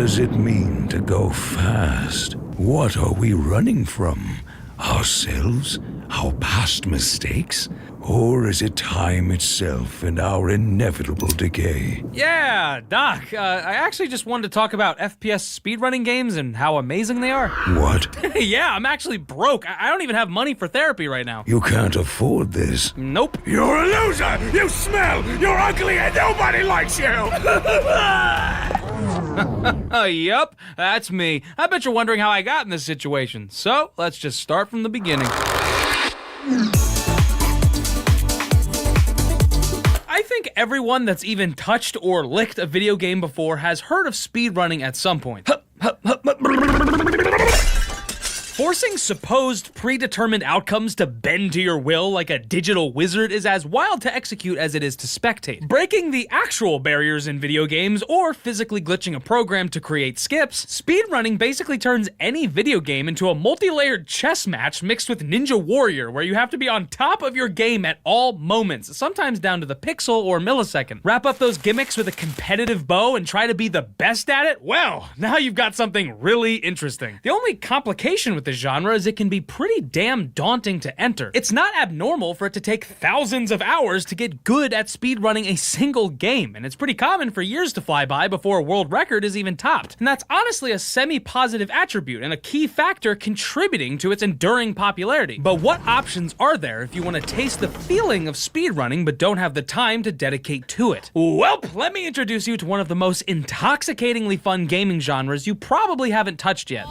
does it mean to go fast? What are we running from? Ourselves? Our past mistakes? Or is it time itself and our inevitable decay? Yeah, Doc, I actually just wanted to talk about FPS speedrunning games and how amazing they are. What? Yeah, I'm actually broke. I don't even have money for therapy right now. You can't afford this. Nope. You're a loser! You smell! You're ugly and nobody likes you! Yup, that's me. I bet you're wondering how I got in this situation. So, let's just start from the beginning. I think everyone that's even touched or licked a video game before has heard of speedrunning at some point. Forcing supposed predetermined outcomes to bend to your will like a digital wizard is as wild to execute as it is to spectate. Breaking the actual barriers in video games or physically glitching a program to create skips, speedrunning basically turns any video game into a multi-layered chess match mixed with Ninja Warrior, where you have to be on top of your game at all moments, sometimes down to the pixel or millisecond. Wrap up those gimmicks with a competitive bow and try to be the best at it? Well, now you've got something really interesting. The only complication with the genre is it can be pretty damn daunting to enter. It's not abnormal for it to take thousands of hours to get good at speedrunning a single game, and it's pretty common for years to fly by before a world record is even topped. And that's honestly a semi-positive attribute and a key factor contributing to its enduring popularity. But what options are there if you want to taste the feeling of speedrunning but don't have the time to dedicate to it? Welp, let me introduce you to one of the most intoxicatingly fun gaming genres you probably haven't touched yet.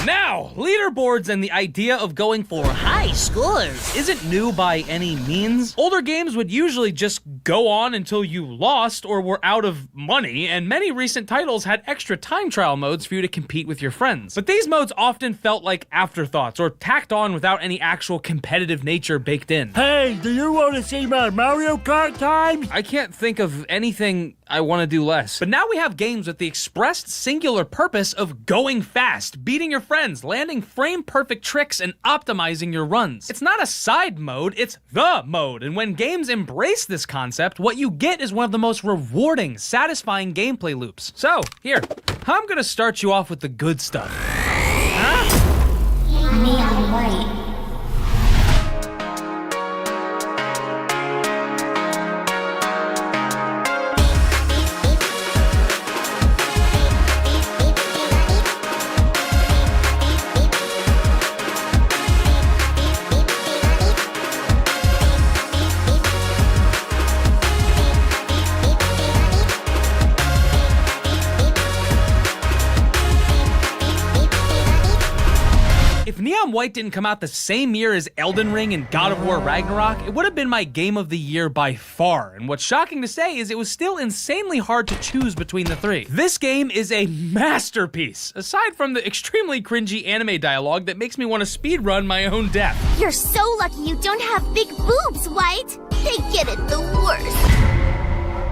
Now, leaderboards and the idea of going for high scores isn't new by any means. Older games would usually just go on until you lost or were out of money, and many recent titles had extra time trial modes for you to compete with your friends. But these modes often felt like afterthoughts or tacked on without any actual competitive nature baked in. Hey, do you want to see my Mario Kart time? I can't think of anything I want to do less. But now we have games with the expressed singular purpose of going fast, beating your friends, landing frame-perfect tricks, and optimizing your runs. It's not a side mode, it's the mode. And when games embrace this concept, what you get is one of the most rewarding, satisfying gameplay loops. So, here, I'm gonna start you off with the good stuff. Neon white. If Neon White didn't come out the same year as Elden Ring and God of War Ragnarok, it would have been my game of the year by far. And what's shocking to say is it was still insanely hard to choose between the three. This game is a masterpiece, aside from the extremely cringy anime dialogue that makes me want to speedrun my own death. You're so lucky you don't have big boobs, White. They get it the worst.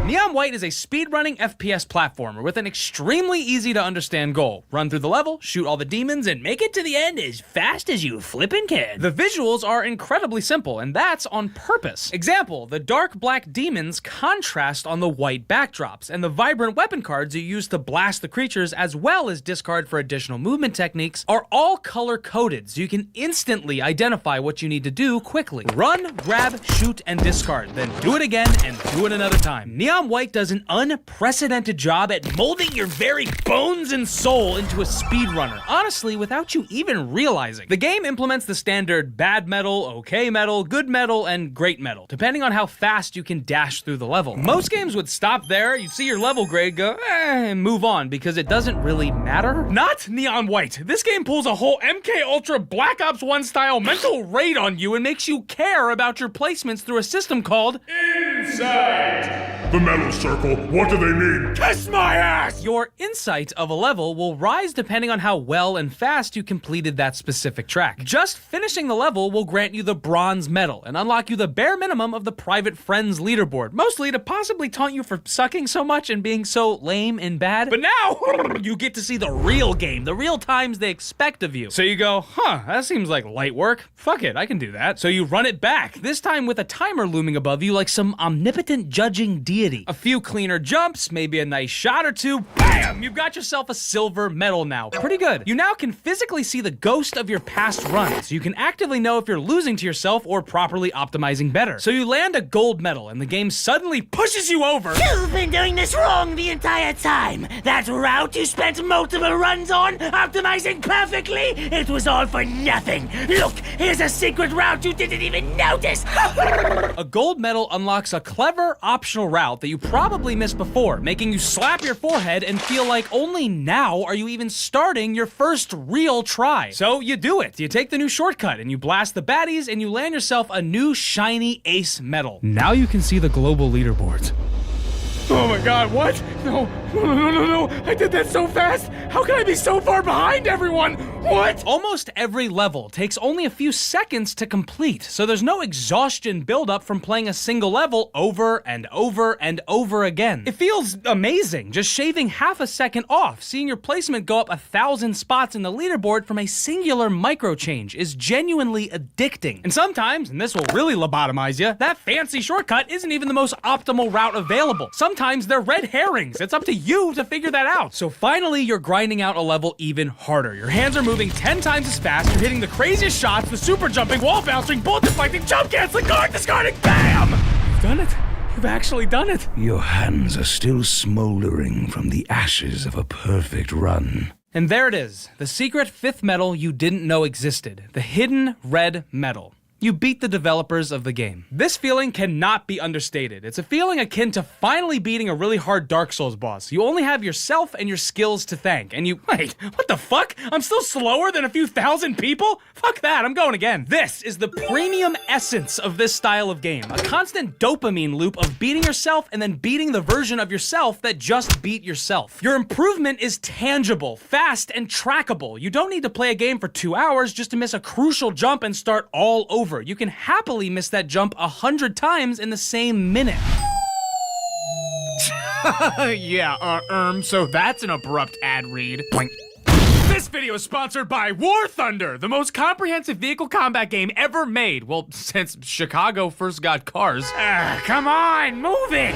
Neon White is a speedrunning FPS platformer with an extremely easy to understand goal. Run through the level, shoot all the demons, and make it to the end as fast as you flippin' can. The visuals are incredibly simple, and that's on purpose. Example, the dark black demons contrast on the white backdrops, and the vibrant weapon cards you use to blast the creatures as well as discard for additional movement techniques are all color-coded, so you can instantly identify what you need to do quickly. Run, grab, shoot, and discard, then do it again and do it another time. Neon White does an unprecedented job at molding your very bones and soul into a speedrunner, honestly, without you even realizing. The game implements the standard bad metal, okay metal, good metal, and great metal, depending on how fast you can dash through the level. Most games would stop there, you'd see your level grade, go, and move on, because it doesn't really matter. Not Neon White. This game pulls a whole MK Ultra Black Ops 1 style mental raid on you and makes you care about your placements through a system called Insight. The metal circle, what do they need? Kiss my ass! Your insight of a level will rise depending on how well and fast you completed that specific track. Just finishing the level will grant you the bronze medal and unlock you the bare minimum of the private friends leaderboard, mostly to possibly taunt you for sucking so much and being so lame and bad. But now, you get to see the real game, the real times they expect of you. So you go, huh, that seems like light work. Fuck it, I can do that. So you run it back, this time with a timer looming above you like some omnipotent judging deity. A few cleaner jumps, maybe a nice shot or two, bam! You've got yourself a silver medal now. Pretty good. You now can physically see the ghost of your past runs, so you can actively know if you're losing to yourself or properly optimizing better. So you land a gold medal, and the game suddenly pushes you over. You've been doing this wrong the entire time. That route you spent multiple runs on, optimizing perfectly, it was all for nothing. Look, here's a secret route you didn't even notice. A gold medal unlocks a clever optional route that you probably missed before, making you slap your forehead and feel like only now are you even starting your first real try. So you do it. You take the new shortcut and you blast the baddies and you land yourself a new shiny ace medal. Now you can see the global leaderboards. Oh my god, what? No, I did that so fast. How can I be so far behind everyone? What? Almost every level takes only a few seconds to complete, so there's no exhaustion buildup from playing a single level over and over and over again. It feels amazing, just shaving half a second off. Seeing your placement go up 1,000 spots in the leaderboard from a singular micro change is genuinely addicting. And sometimes, and this will really lobotomize you, that fancy shortcut isn't even the most optimal route available. Sometimes they're red herrings. It's up to you to figure that out. So finally, you're grinding out a level even harder. Your hands are moving 10 times as fast. You're hitting the craziest shots, the super jumping, wall bouncing, bullet deflecting, jump canceling, guard discarding, bam! You've done it. You've actually done it. Your hands are still smoldering from the ashes of a perfect run. And there it is, the secret 5th medal you didn't know existed, the hidden red medal. You beat the developers of the game. This feeling cannot be understated. It's a feeling akin to finally beating a really hard Dark Souls boss. You only have yourself and your skills to thank, and wait, what the fuck? I'm still slower than a few thousand people? Fuck that, I'm going again. This is the premium essence of this style of game. A constant dopamine loop of beating yourself and then beating the version of yourself that just beat yourself. Your improvement is tangible, fast, and trackable. You don't need to play a game for 2 hours just to miss a crucial jump and start all over. You can happily miss that jump 100 times in the same minute. So that's an abrupt ad read. This video is sponsored by War Thunder, the most comprehensive vehicle combat game ever made. Well, since Chicago first got cars. Come on, move it!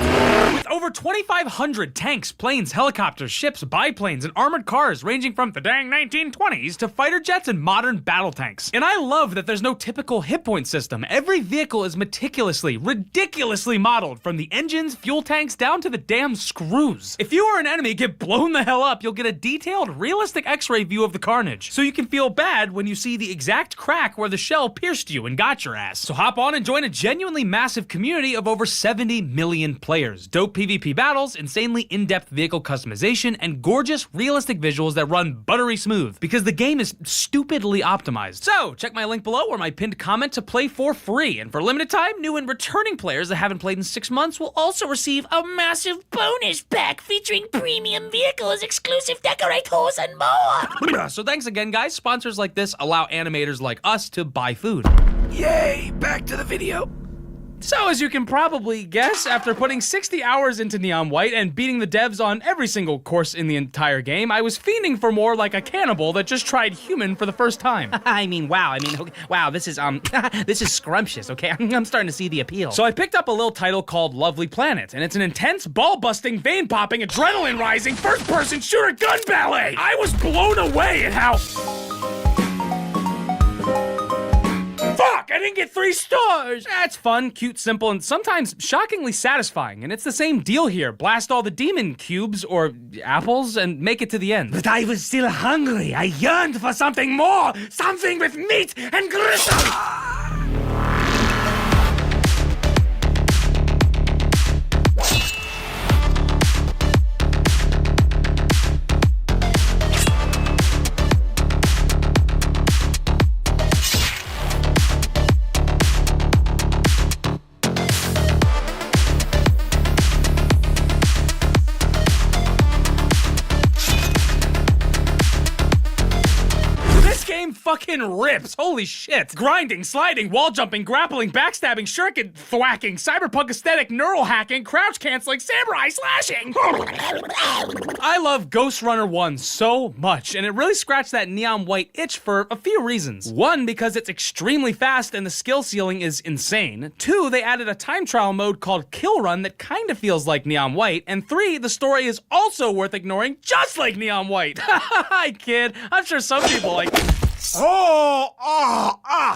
With over 2,500 tanks, planes, helicopters, ships, biplanes, and armored cars ranging from the dang 1920s to fighter jets and modern battle tanks. And I love that there's no typical hit point system. Every vehicle is meticulously, ridiculously modeled, from the engines, fuel tanks, down to the damn screws. If you are an enemy, get blown the hell up, you'll get a detailed, realistic X-ray view of the carnage, so you can feel bad when you see the exact crack where the shell pierced you and got your ass. So hop on and join a genuinely massive community of over 70 million players. Dope PvP battles, insanely in-depth vehicle customization, and gorgeous, realistic visuals that run buttery smooth, because the game is stupidly optimized. So check my link below or my pinned comment to play for free, and for a limited time, new and returning players that haven't played in 6 months will also receive a massive bonus pack featuring premium vehicles, exclusive decorators, and more. So thanks again, guys. Sponsors like this allow animators like us to buy food. Yay, back to the video. So as you can probably guess, after putting 60 hours into Neon White and beating the devs on every single course in the entire game, I was fiending for more like a cannibal that just tried human for the first time. Wow, this is this is scrumptious, okay? I'm starting to see the appeal. So I picked up a little title called Lovely Planet, and it's an intense, ball-busting, vein-popping, adrenaline-rising, first-person shooter gun ballet! I was blown away at how... Fuck! I didn't get 3 stars! That's fun, cute, simple, and sometimes shockingly satisfying. And it's the same deal here. Blast all the demon cubes, or apples, and make it to the end. But I was still hungry. I yearned for something more! Something with meat and gristle! fucking rips. Holy shit. Grinding, sliding, wall jumping, grappling, backstabbing, shuriken, thwacking, cyberpunk aesthetic, neural hacking, crouch canceling, samurai slashing. I love Ghost Runner 1 so much, and it really scratched that Neon White itch for a few reasons. One, because it's extremely fast and the skill ceiling is insane. Two, they added a time trial mode called Kill Run that kind of feels like Neon White. And three, the story is also worth ignoring, just like Neon White. I kid. I'm sure some people like...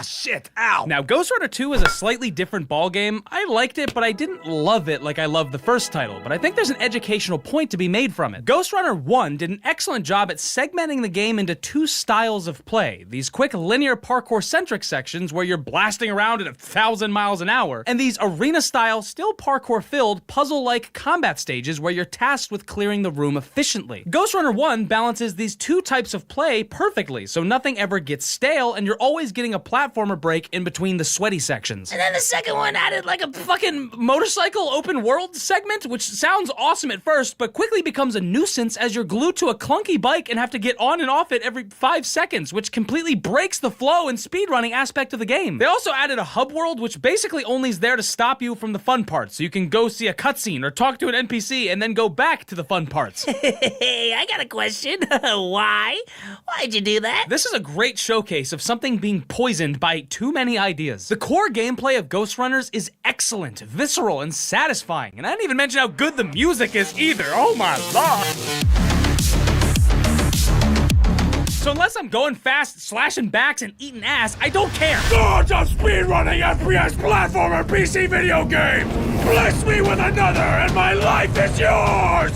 Shit, ow. Now, Ghost Runner 2 is a slightly different ballgame. I liked it, but I didn't love it like I loved the first title, but I think there's an educational point to be made from it. Ghost Runner 1 did an excellent job at segmenting the game into two styles of play. These quick linear parkour-centric sections where you're blasting around at 1,000 miles an hour, and these arena-style, still parkour-filled, puzzle-like combat stages where you're tasked with clearing the room efficiently. Ghost Runner 1 balances these two types of play perfectly, so nothing ever gets stale, and you're always getting a platformer break in between the sweaty sections. And then the second one added like a Fucking motorcycle open world segment, which sounds awesome at first, but quickly becomes a nuisance as you're glued to a clunky bike and have to get on and off it every 5 seconds, which completely breaks the flow and speedrunning aspect of the game. They also added a hub world, which basically only is there to stop you from the fun parts, so you can go see a cutscene or talk to an NPC and then go back to the fun parts. Hey, I got a question. Why? Why'd you do that? This is a great showcase of something being poisoned by too many ideas. The core gameplay of Ghost Runners is excellent, visceral, and satisfying, and I didn't even mention how good the music is either. Oh my lord! So unless I'm going fast, slashing backs, and eating ass, I don't care. It's a speedrunning FPS platformer PC video game! Bless me with another and my life is yours!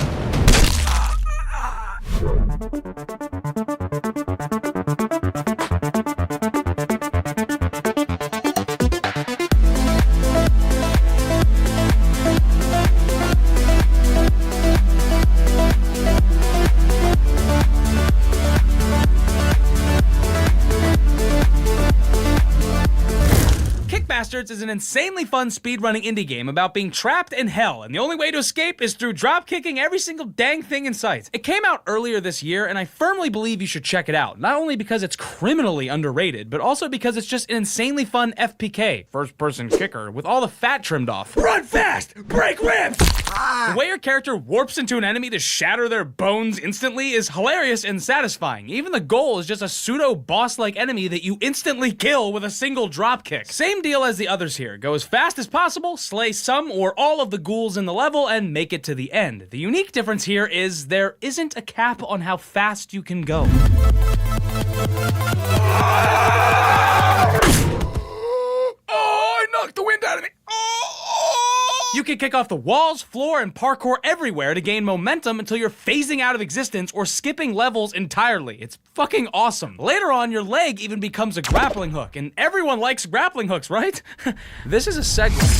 Bastards is an insanely fun speedrunning indie game about being trapped in hell, and the only way to escape is through drop-kicking every single dang thing in sight. It came out earlier this year, and I firmly believe you should check it out, not only because it's criminally underrated, but also because it's just an insanely fun FPK, first-person kicker, with all the fat trimmed off. Run fast! Break ribs! The way your character warps into an enemy to shatter their bones instantly is hilarious and satisfying. Even the goal is just a pseudo-boss-like enemy that you instantly kill with a single dropkick. Same deal as the others here. Go as fast as possible, slay some or all of the ghouls in the level, and make it to the end. The unique difference here is there isn't a cap on how fast you can go. Oh, I knocked the wind out of me! You can kick off the walls, floor, and parkour everywhere to gain momentum until you're phasing out of existence or skipping levels entirely. It's fucking awesome. Later on, your leg even becomes a grappling hook, and everyone likes grappling hooks, right? This is a segment.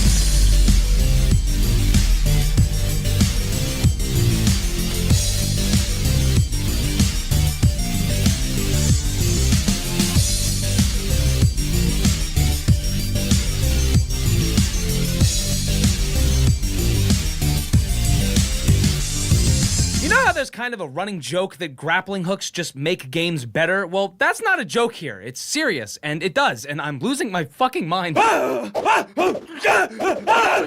There's kind of a running joke that grappling hooks just make games better. Well, that's not a joke here. It's serious, and it does, and I'm losing my fucking mind.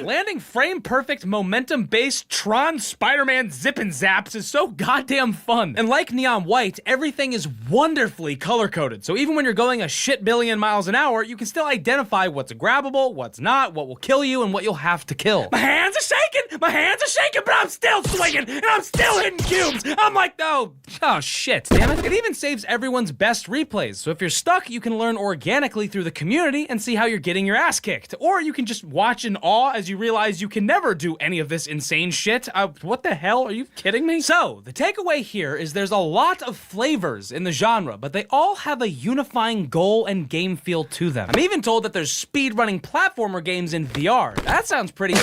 Landing frame-perfect, momentum-based Tron Spider-Man zip-and zaps is so goddamn fun. And like Neon White, everything is wonderfully color-coded, so even when you're going a shit billion miles an hour, you can still identify what's grabbable, what's not, what will kill you, and what you'll have to kill. My hands are shaking, but I'm still swinging, and I'm still hitting cubes. I'm like, oh shit, damn it. It even saves everyone's best replays, so if you're stuck, you can learn organically through the community and see how you're getting your ass kicked. Or you can just watch in awe as you realize you can never do any of this insane shit. What the hell? Are you kidding me? So, the takeaway here is there's a lot of flavors in the genre, but they all have a unifying goal and game feel to them. I'm even told that there's speedrunning platformer games in VR. That sounds pretty...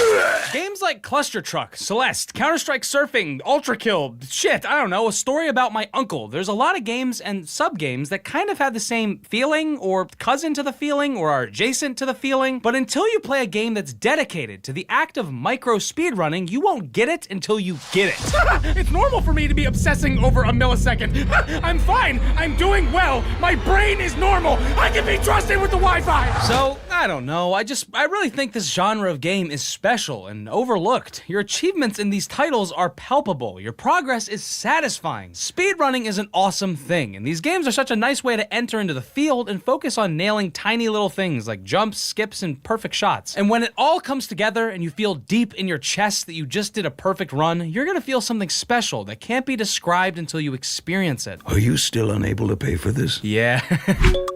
Games like Cluster Truck, Celeste, Counter-Strike Surfing, Ultra Kill, shit, I don't know, a story about my uncle. There's a lot of games and sub-games that kind of have the same feeling, or cousin to the feeling, or are adjacent to the feeling, but until you play a game that's dedicated to the act of micro speedrunning, you won't get it until you get it. It's normal for me to be obsessing over a millisecond. I'm fine. I'm doing well. My brain is normal. I can be trusted with the Wi-Fi. So, I don't know, I really think this genre of game is special and overlooked. Your achievements in these titles are palpable. Your progress is satisfying. Speedrunning is an awesome thing, and these games are such a nice way to enter into the field and focus on nailing tiny little things like jumps, skips, and perfect shots. And when it all comes together and you feel deep in your chest that you just did a perfect run, you're gonna feel something special that can't be described until you experience it. Are you still unable to pay for this? Yeah.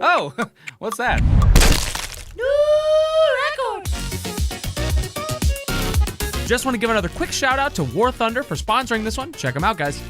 Oh, what's that? Just want to give another quick shout out to War Thunder for sponsoring this one. Check them out, guys.